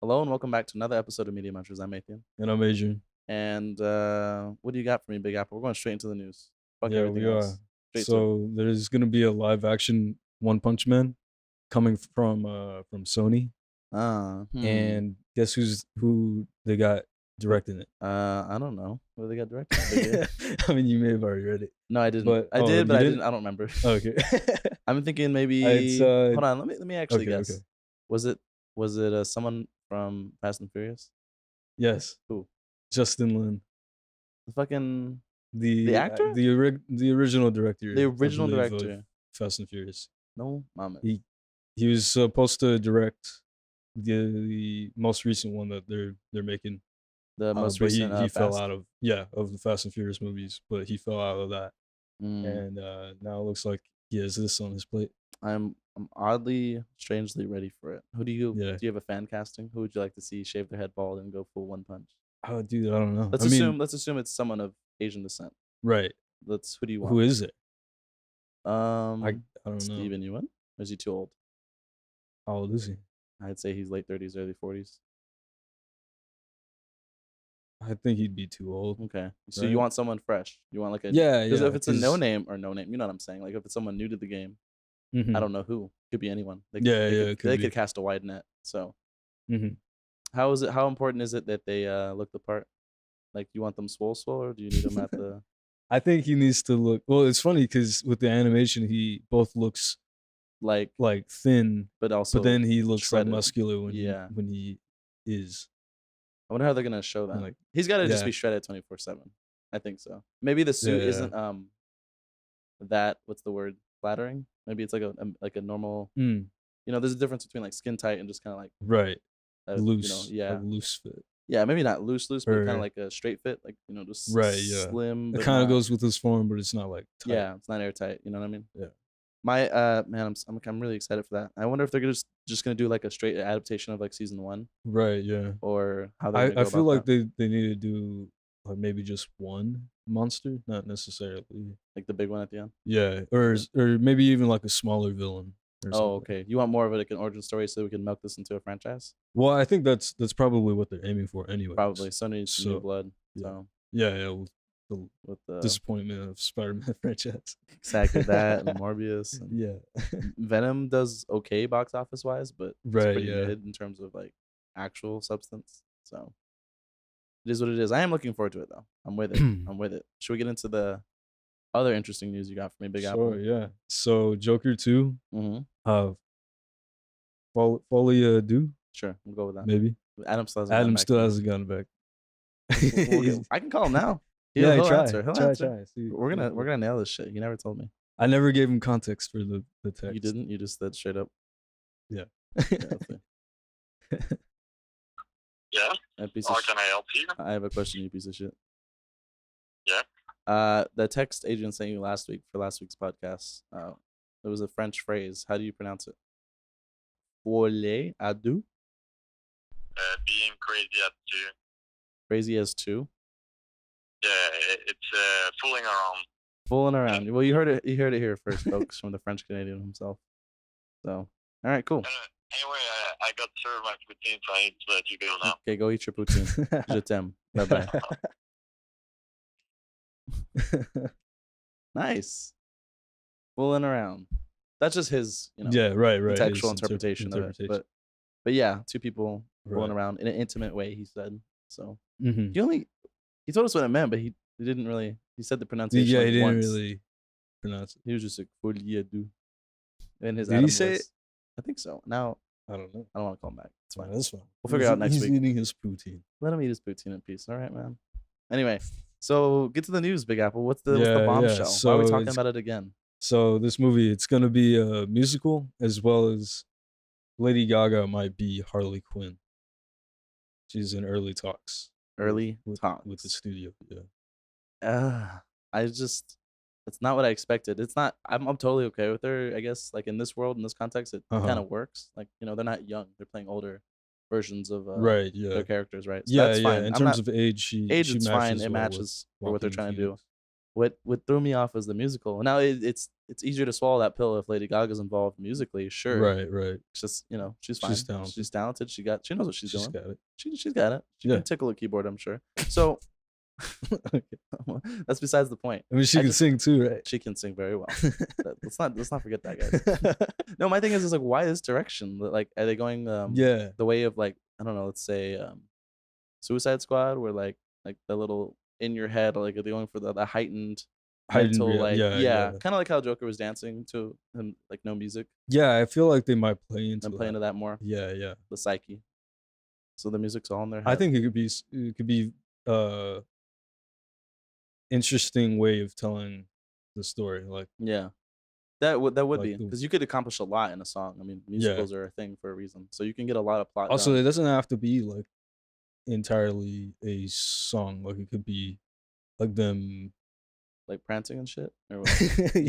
Hello and welcome back to another episode of Media Munchers. I'm Mathian. And I'm Adrian. And what do you got for me, Big Apple? We're going straight into the news. Fuck Yeah, everything we are. else. Straight to it. So there's gonna be a live action OnePunch Man coming from Sony. And guess who they got directing it? I don't know. What do they got directed? I mean, you may have already read it. No, I didn't. But I you did, but I didn't? didn't. I don't remember. Okay. I'm thinking maybe. It's, Hold on. Let me actually okay, guess. okay. Was it someone from Fast and Furious? Yes. Who? Justin Lin. The fucking The actor? The original director. The original I believe, director. of Fast and Furious. No, mama. He was supposed to direct the most recent one that they're making. The most but recent. he fell Fast. out of the Fast and Furious movies, but he fell out of that, and now it looks like he has this on his plate. I'm oddly, strangely ready for it. Who do you Yeah. do? You have a fan casting? Who would you like to see shave their head bald and go full one punch? Oh, dude, I don't know. Let's assume it's someone of Asian descent. Right. Who do you want? Who is it? I don't know. Steven Yeun? Or is he too old? How old is he? I'd say he's late 30s, early 40s. I think he'd be too old. Okay. So right? you want someone fresh? You want like a Because if it's a no name, you know what I'm saying? Like if it's someone new to the game, I don't know who. Could be anyone. They could cast a wide net. So how important is it that they look the part? Like you want them swole, or do you need them at the I think he needs to look. Well, it's funny because with the animation, he both looks like thin, but then he looks shredded. like muscular when he is. I wonder how they're gonna show that. Like, he's got to just be shredded 24/7. I think so. Maybe the suit isn't that what's the word, flattering. Maybe it's like a normal. You know, there's a difference between like skin tight and just kind of like loose. You know, like loose fit. Yeah, maybe not loose, but kind of like a straight fit, like you know, just slim. It kind of goes with his form, but it's not like tight. Yeah, it's not airtight. You know what I mean? Yeah. My man, I'm really excited for that. I wonder if they're just gonna do like a straight adaptation of like season 1. Right. Yeah. Or how they're I feel like they need to do like maybe just one monster, not necessarily like the big one at the end. Yeah, or maybe even like a smaller villain. Oh, okay. You want more of like an origin story so we can milk this into a franchise? Well, I think that's probably what they're aiming for anyway. Probably. Sony needs some new blood. So yeah. With the disappointment of Spider-Man franchise. Exactly that, and Morbius. And yeah. Venom does okay box office wise, but it's pretty mid in terms of like actual substance. So it is what it is. I am looking forward to it though. I'm with it. Should we get into the other interesting news you got for me, Big Apple? Sure, yeah. So Joker 2. Folie du? Sure, we'll go with that. Maybe. Adam still hasn't gotten back. I can call him now. He'll try. Try. See, we're gonna nail this shit. He never told me. I never gave him context for the text. You didn't? You just said straight up. Yeah. Yeah. How can I help you? I have a question, you piece of shit. Yeah. The text agent sent you last week for last week's podcast. It was a French phrase. How do you pronounce it? Folie à deux? Being crazy at 2. Crazy as 2? Yeah, it's fooling around. Fooling around. Well, you heard it here first, folks, from the French Canadian himself. So, all right, cool. Anyway, I got served my poutine, so I need to let you go now. Okay, go eat your poutine. Je t'aime. Bye-bye. Nice. Fooling around. That's just his, you know, right. Textual interpretation of it. But yeah, 2 people fooling around in an intimate way, he said. So he told us what it meant, but he didn't really. He said the pronunciation. Yeah, he didn't once. really pronounce it. He was just like folie à deux. And his Did he say it? I think so. Now I don't know. I don't want to call him back. It's fine. That's fine. We'll figure it out next week. He's eating his poutine. Let him eat his poutine in peace. All right, man. Anyway, so get to the news, Big Apple. What's the bombshell? So why are we talking about it again? So this movie, it's gonna be a musical, as well as Lady Gaga might be Harley Quinn. She's in early talks. With the studio. It's not what I expected. It's not. I'm totally okay with her. I guess like in this world, in this context, it kind of works. Like, you know, they're not young. They're playing older versions of their characters, right? So that's fine. In terms of age, it's fine. It matches for what they're trying to do. what threw me off was the musical. Now it's easier to swallow that pill if Lady Gaga's involved musically, sure. Right. It's just, she's fine. She's talented. She knows what she's doing. Got it. She's got it. She can tickle a keyboard, I'm sure. So that's besides the point. I mean, she can sing too, right? She can sing very well. Let's not forget that, guys. No, my thing is like, why this direction? Like, are they going the way of like, I don't know, let's say Suicide Squad, where like the little in your head, like, are they going for the heightened mental, like, kind of like how Joker was dancing to him, like no music. Yeah, I feel like they might play into that more. Yeah. The psyche. So the music's all in their head. I think it could be interesting way of telling the story. Like, that would be, because you could accomplish a lot in a song. I mean, musicals are a thing for a reason, so you can get a lot of plot. Also, it doesn't have to be like entirely a song. Like, it could be like them like prancing and shit, or what?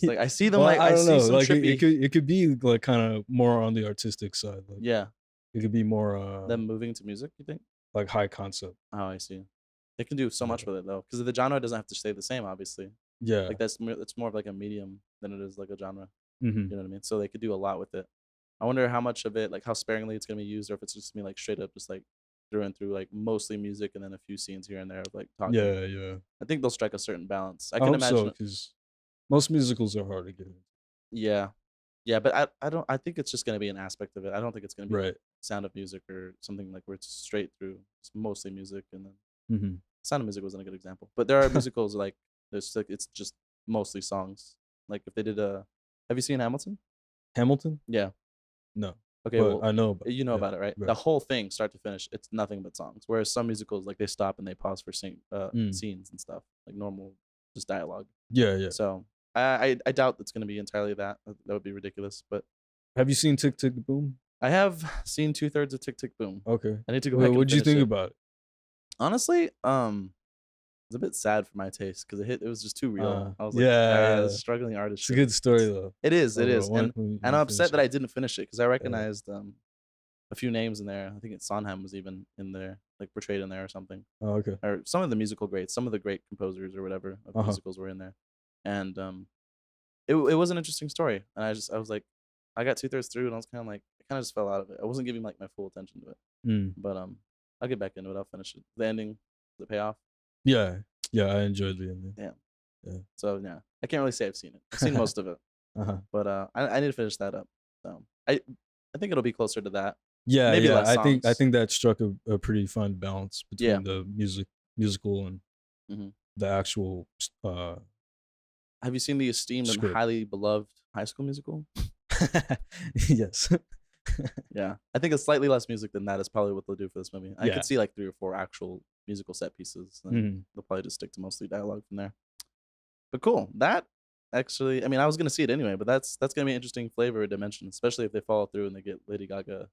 Like I see them, like I don't know. Like trippy... it could be like kind of more on the artistic side. Like, it could be more them moving to music. You think like high concept? Oh, I see. They can do so much with it though, because the genre doesn't have to stay the same, obviously. Yeah, like it's more of like a medium than it is like a genre. Mm-hmm. You know what I mean? So they could do a lot with it. I wonder how much of it, like how sparingly it's gonna be used, or if it's just gonna be like straight up just like through and through, like mostly music and then a few scenes here and there of like talking. Yeah. I think they'll strike a certain balance. I can imagine, because most musicals are hard to get into. Yeah, but I don't. I think it's just gonna be an aspect of it. I don't think it's gonna be right. like Sound of Music or something like where it's straight through. It's mostly music, and then Mm-hmm. Sound of Music wasn't a good example, but there are musicals like there's like it's just mostly songs. Like if they did have you seen Hamilton? Hamilton? Yeah. No. Okay, well, I know about you know about it, right? The whole thing, start to finish, it's nothing but songs. Whereas some musicals, like they stop and they pause for scenes and stuff, like normal, just dialogue. Yeah. So I doubt it's gonna be entirely that. That would be ridiculous. But have you seen Tick Tick Boom? I have seen 2/3 of Tick Tick Boom. Okay. I need to go back. What'd you think about it? Honestly, it's a bit sad for my taste because it was just too real. I was like, struggling artist. It's a good story though. It is, and I'm upset that I didn't finish it because I recognized a few names in there. I think Sondheim was even in there, like portrayed in there or something. Oh, okay. Or some of the musical greats, some of the great composers or whatever of musicals were in there, and it was an interesting story. And I was like, I got 2/3 through, and I was kind of like, I kind of just fell out of it. I wasn't giving like my full attention to it. But I'll get back into it. I'll finish it. The ending, the payoff. Yeah, I enjoyed the ending. Yeah. So I can't really say I've seen it. I've seen most of it. But I need to finish that up. So I think it'll be closer to that. Yeah. I think that struck a pretty fine balance between the musical and the actual. Have you seen the esteemed and highly beloved High School Musical? Yes. Yeah, I think it's slightly less music than that is probably what they'll do for this movie. I could see like 3 or 4 actual musical set pieces. And they'll probably just stick to mostly dialogue from there. But cool. That actually, I mean, I was gonna see it anyway, but that's gonna be an interesting flavor or dimension, especially if they follow through and they get Lady Gaga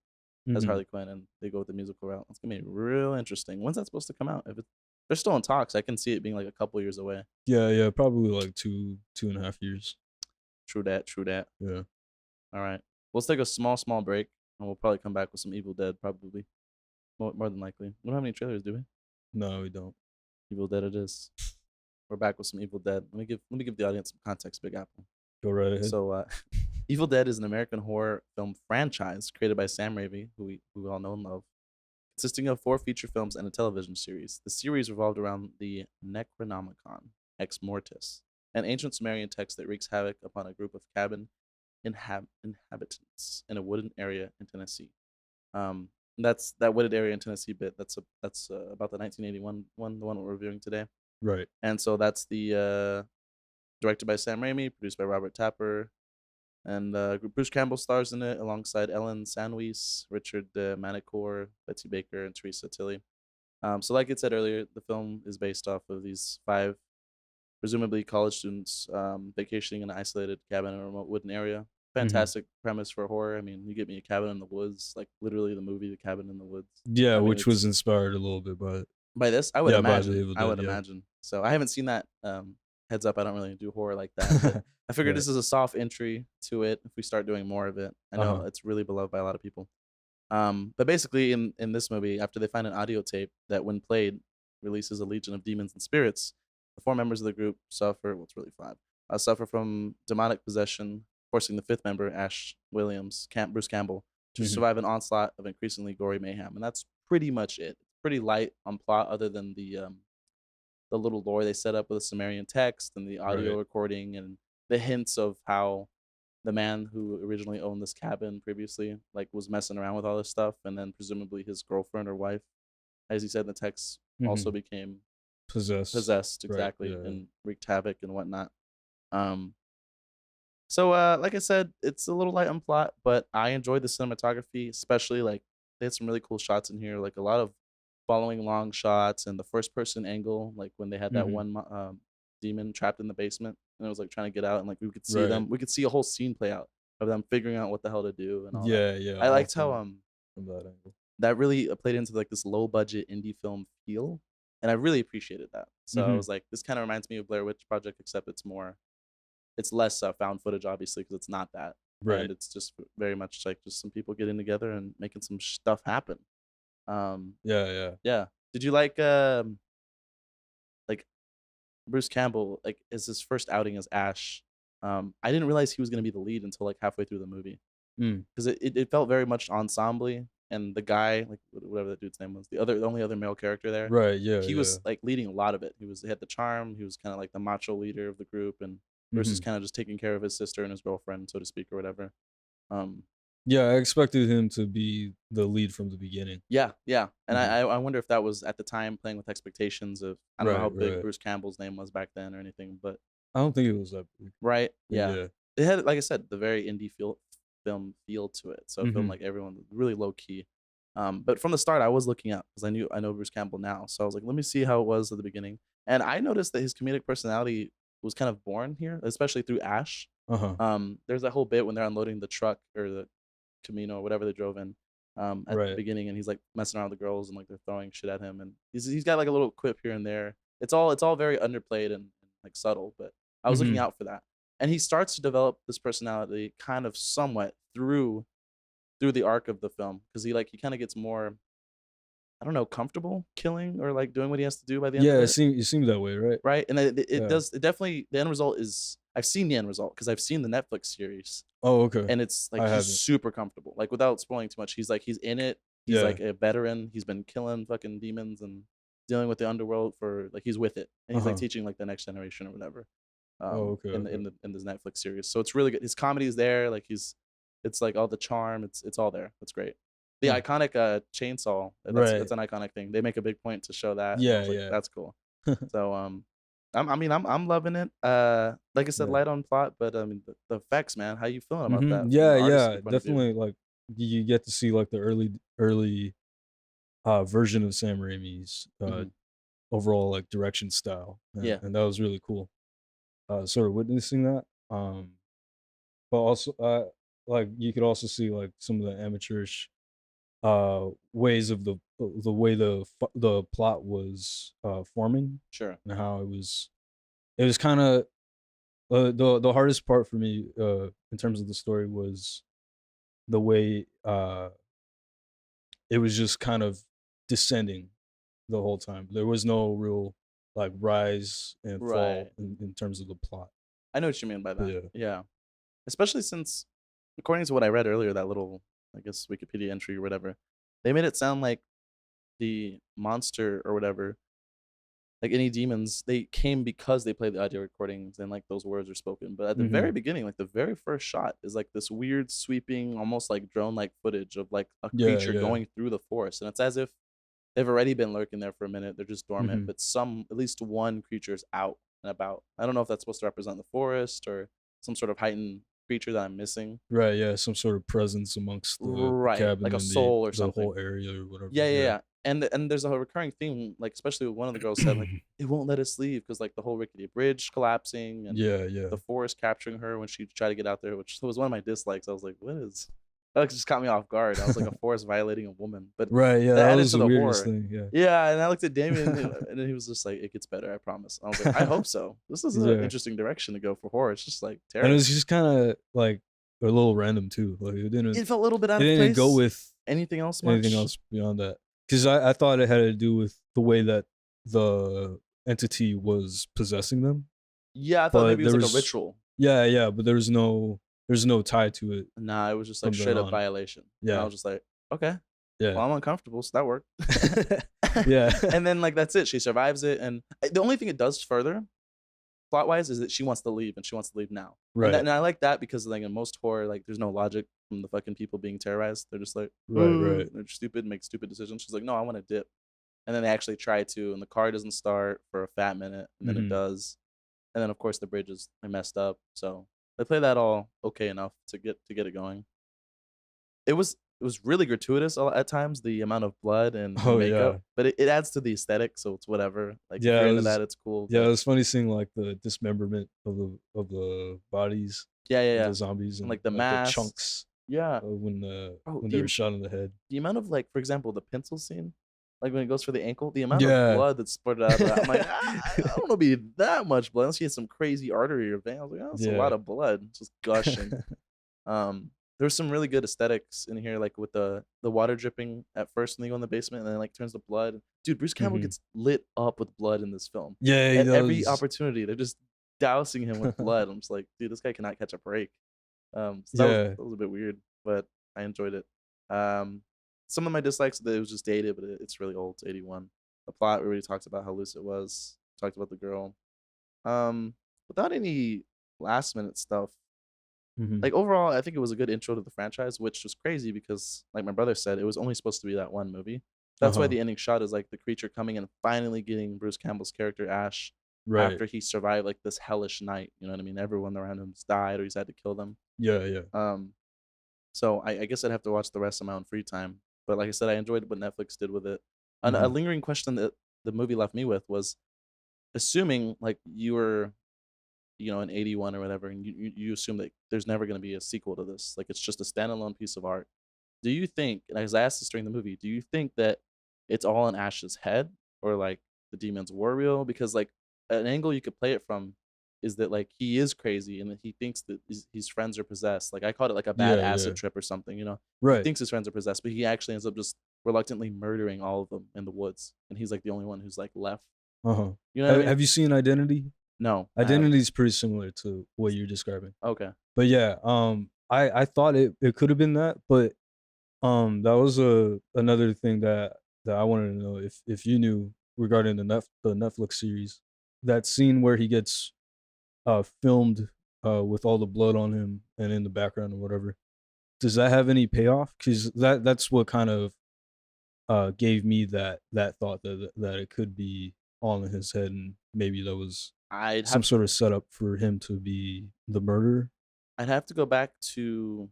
as Harley Quinn and they go with the musical route. It's gonna be real interesting. When's that supposed to come out? If they're still in talks, I can see it being like a couple years away. Yeah, probably like 2.5 years. True that. Yeah. All right. Let's take a small break, and we'll probably come back with some Evil Dead, probably. More than likely. We don't have any trailers, do we? No, we don't. Evil Dead it is. We're back with some Evil Dead. Let me give the audience some context, Big Apple. Go right ahead. So, Evil Dead is an American horror film franchise created by Sam Raimi, who we all know and love, consisting of 4 feature films and a television series. The series revolved around the Necronomicon, Ex Mortis, an ancient Sumerian text that wreaks havoc upon a group of cabin inhabitants in a wooded area in Tennessee. That's that wooded area in Tennessee bit. That's about the 1981 one, the one we're reviewing today. Right. And so that's the directed by Sam Raimi, produced by Robert Tapper, and Bruce Campbell stars in it alongside Ellen Sanwies, Richard Manicore, Betsy Baker, and Teresa Tilly. So like I said earlier, the film is based off of these 5 presumably college students vacationing in an isolated cabin in a remote wooden area. Fantastic premise for horror. I mean, you get me a cabin in the woods, like literally the movie The Cabin in the Woods. Yeah, which was inspired a little bit by this. I would imagine. I would imagine. So I haven't seen that. Heads up, I don't really do horror like that. I figured this is a soft entry to it if we start doing more of it. I know it's really beloved by a lot of people. But basically in this movie, after they find an audio tape that when played releases a legion of demons and spirits, The 4 members of the group suffer, well, it's really 5, suffer from demonic possession, forcing the 5th member, Ash Williams, Bruce Campbell, to survive an onslaught of increasingly gory mayhem. And that's pretty much it. It's pretty light on plot, other than the little lore they set up with the Sumerian text and the audio recording and the hints of how the man who originally owned this cabin previously like was messing around with all this stuff, and then presumably his girlfriend or wife, as he said in the text, also became possessed exactly, and wreaked havoc and whatnot. So like I said, it's a little light on plot, but I enjoyed the cinematography, especially like they had some really cool shots in here, like a lot of following long shots and the first person angle, like when they had that one demon trapped in the basement and it was like trying to get out, and like we could see them, we could see a whole scene play out of them figuring out what the hell to do and all that. I liked how from that angle that really played into like this low budget indie film feel, and I really appreciated that. So I was like, this kind of reminds me of Blair Witch Project, except it's less found footage, obviously, because it's not that, and it's just very much like just some people getting together and making some stuff happen. Yeah. Did you like Bruce Campbell, like, is his first outing as Ash? I didn't realize he was gonna be the lead until like halfway through the movie, because it felt very much ensemble, and the guy, like whatever that dude's name was, the only other male character there, he was like leading a lot of it. He had the charm. He was kind of like the macho leader of the group, and Bruce is kind of just taking care of his sister and his girlfriend, so to speak, or whatever. Yeah, I expected him to be the lead from the beginning. Yeah. And I wonder if that was at the time playing with expectations of, I don't know how big Bruce Campbell's name was back then or anything, but I don't think it was that big. Right? Yeah. It had, like I said, the very indie film feel to it. So it felt like everyone was really low key. But from the start, I was looking up because I know Bruce Campbell now. So I was like, let me see how it was at the beginning. And I noticed that his comedic personality was kind of born here, especially through Ash. There's that whole bit when they're unloading the truck or the Camino or whatever they drove in at the beginning, and he's like messing around with the girls and like they're throwing shit at him, and he's got like a little quip here and there. It's all very underplayed and like subtle, but I was looking out for that. And he starts to develop this personality kind of somewhat through the arc of the film, because he kind of gets more, I don't know, comfortable killing or like doing what he has to do by the end of it. It seems that way, right? And it does. It definitely, the end result is, I've seen the end result because I've seen the Netflix series. Oh, okay. And it's like he's super comfortable. Like without spoiling too much, he's in it. He's like a veteran. He's been killing fucking demons and dealing with the underworld for like, he's with it, and he's like teaching like the next generation or whatever. In this Netflix series, so it's really good. His comedy is there. Like it's like all the charm. It's all there. That's great. The iconic chainsaw. That's an iconic thing. They make a big point to show that. Yeah, that's cool. So I'm loving it. Like I said, light on plot, but I mean the effects, man. How you feeling about that? Yeah, definitely. Like you get to see like the early version of Sam Raimi's overall like direction style. And that was really cool. Sort of witnessing that. But also like you could also see like some of the amateurish ways of the way the plot was forming. Sure. And how it was kind of the hardest part for me in terms of the story was the way it was just kind of descending the whole time. There was no real like rise and fall in terms of the plot. I know what you mean by that. Yeah. Especially since, according to what I read earlier, that little, I guess, Wikipedia entry or whatever, they made it sound like the monster or whatever, like any demons, they came because they played the audio recordings and like those words were spoken. But at the very beginning, like the very first shot is like this weird sweeping, almost like drone-like footage of like a creature going through the forest. And it's as if they've already been lurking there for a minute. They're just dormant, but at least one creature is out and about. I don't know if that's supposed to represent the forest or some sort of heightened creature that I'm missing. Right, yeah, some sort of presence amongst the cabin, like a soul or something. The whole area or whatever. Yeah. And there's a recurring theme, like especially one of the girls said, like it won't let us leave because like the whole rickety bridge collapsing and the forest capturing her when she tried to get out there, which was one of my dislikes. I was like, what is? That just caught me off guard. I was like, a forest violating a woman, but that was the weirdest thing. And I looked at Damien, and he was just like, "It gets better, I promise." I was like, "I hope so." This is an interesting direction to go for horror. It's just like terrible. And it was just kind of like a little random too. Like it felt a little bit out of place. It didn't go with anything else beyond that, because I thought it had to do with the way that the entity was possessing them. Yeah, I thought maybe it was like a ritual. Yeah, but there's no tie to it. Nah, it was just like straight up violation. Yeah, and I was just like, okay, yeah. Well, I'm uncomfortable, so that worked. Yeah, and then like that's it. She survives it, and the only thing it does further, plot wise, is that she wants to leave, and she wants to leave now. Right. And I like that because like in most horror, like there's no logic from the fucking people being terrorized. They're just like, right. They're stupid, make stupid decisions. She's like, no, I want to dip. And then they actually try to, and the car doesn't start for a fat minute, and then it does. And then of course the bridge is messed up. So they play that all okay enough to get it going. It was really gratuitous at times, the amount of blood and makeup, but it adds to the aesthetic, so it's whatever. Like if you're into that, it's cool. Yeah, it was funny seeing like the dismemberment of the bodies. Yeah. The zombies and like the masks. The chunks. Yeah. When they were shot in the head. The amount of like, for example, the pencil scene, like when it goes for the ankle, the amount of blood that's spurted out of that, I'm like, I don't want to be that much blood. Unless you had some crazy artery or vein. I was like, oh, that's a lot of blood just gushing. There's some really good aesthetics in here, like with the water dripping at first when they go in the basement, and then like turns to blood. Dude, Bruce Campbell gets lit up with blood in this film. Yeah, at every opportunity, they're just dousing him with blood. I'm just like, dude, this guy cannot catch a break. So that was a bit weird, but I enjoyed it. Some of my dislikes, that it was just dated, but it's really old. It's 81. The plot, we already talked about how loose it was. Talked about the girl. Without any last minute stuff. Like overall, I think it was a good intro to the franchise, which was crazy because, like my brother said, it was only supposed to be that one movie. That's why the ending shot is like the creature coming and finally getting Bruce Campbell's character Ash after he survived like this hellish night. You know what I mean? Everyone around him's died or he's had to kill them. Yeah. So I guess I'd have to watch the rest of my own free time. But like I said, I enjoyed what Netflix did with it. And a lingering question that the movie left me with was, assuming like you were, in 81 or whatever, and you assume that there's never going to be a sequel to this, like it's just a standalone piece of art. Do you think, and as I asked this during the movie, do you think that it's all in Ash's head, or like the demons were real? Because like an angle you could play it from is that like he is crazy and that he thinks that his friends are possessed. Like I called it like a bad acid trip or something, Right. He thinks his friends are possessed, but he actually ends up just reluctantly murdering all of them in the woods, and he's like the only one who's like left. You know what I mean? Have you seen Identity? No. Identity is pretty similar to what you're describing. Okay. But yeah, I thought it could have been that, but that was another thing that I wanted to know if you knew regarding the Netflix series. That scene where he gets filmed with all the blood on him and in the background or whatever. Does that have any payoff? Because that's what kind of gave me that thought that it could be all in his head, and maybe that was some sort of setup for him to be the murderer. I'd have to go back to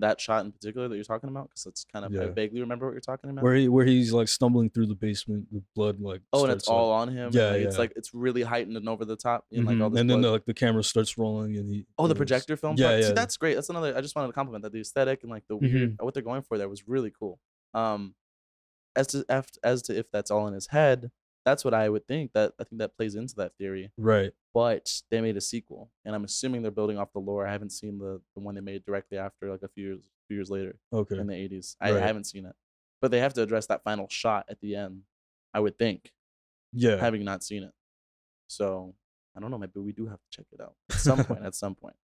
that shot in particular that you're talking about, because it's kind of I vaguely remember what you're talking about. Where he's like stumbling through the basement, the blood like and it's all on him. Yeah, It's like it's really heightened and over the top, and like all this. And then the camera starts rolling, and he. The projector film. Yeah. See, that's great. That's another. I just wanted to compliment that the aesthetic and like the weird what they're going for there was really cool. As to if that's all in his head, that's what I would think. I think that plays into that theory. Right. But they made a sequel, and I'm assuming they're building off the lore. I haven't seen the one they made directly after, like a few years later. Okay. In the 80s. I haven't seen it. But they have to address that final shot at the end, I would think. Yeah. Having not seen it. So, I don't know, maybe we do have to check it out at some point. At some point.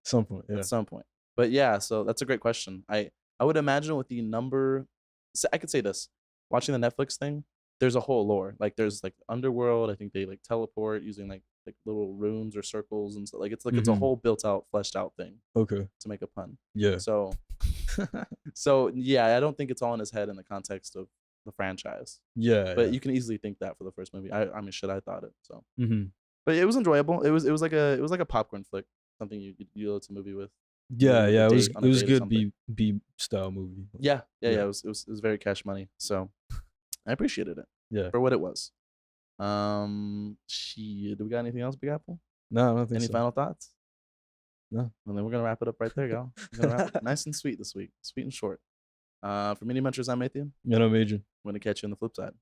Yeah. At some point. But yeah, so that's a great question. I would imagine with the number, so I could say this. Watching the Netflix thing, there's a whole lore. Like there's like underworld. I think they like teleport using like little runes or circles and stuff. Like it's a whole built out, fleshed out thing. Okay. To make a pun. Yeah. So yeah, I don't think it's all in his head in the context of the franchise. Yeah. But you can easily think that for the first movie. I mean, shit, I thought it. So. But it was enjoyable. It was like a popcorn flick. Something you go to a movie with. Yeah. It was a good B style movie. Yeah. It was very cash money. So I appreciated it. Yeah. For what it was. Do we got anything else, Big Apple? No, I don't think so. Any final thoughts? No. And then we're gonna wrap it up right there, y'all. We're gonna wrap it nice and sweet this week. Sweet and short. For Mini Munchers, I'm Matthew. And I'm Adrian. I'm gonna catch you on the flip side.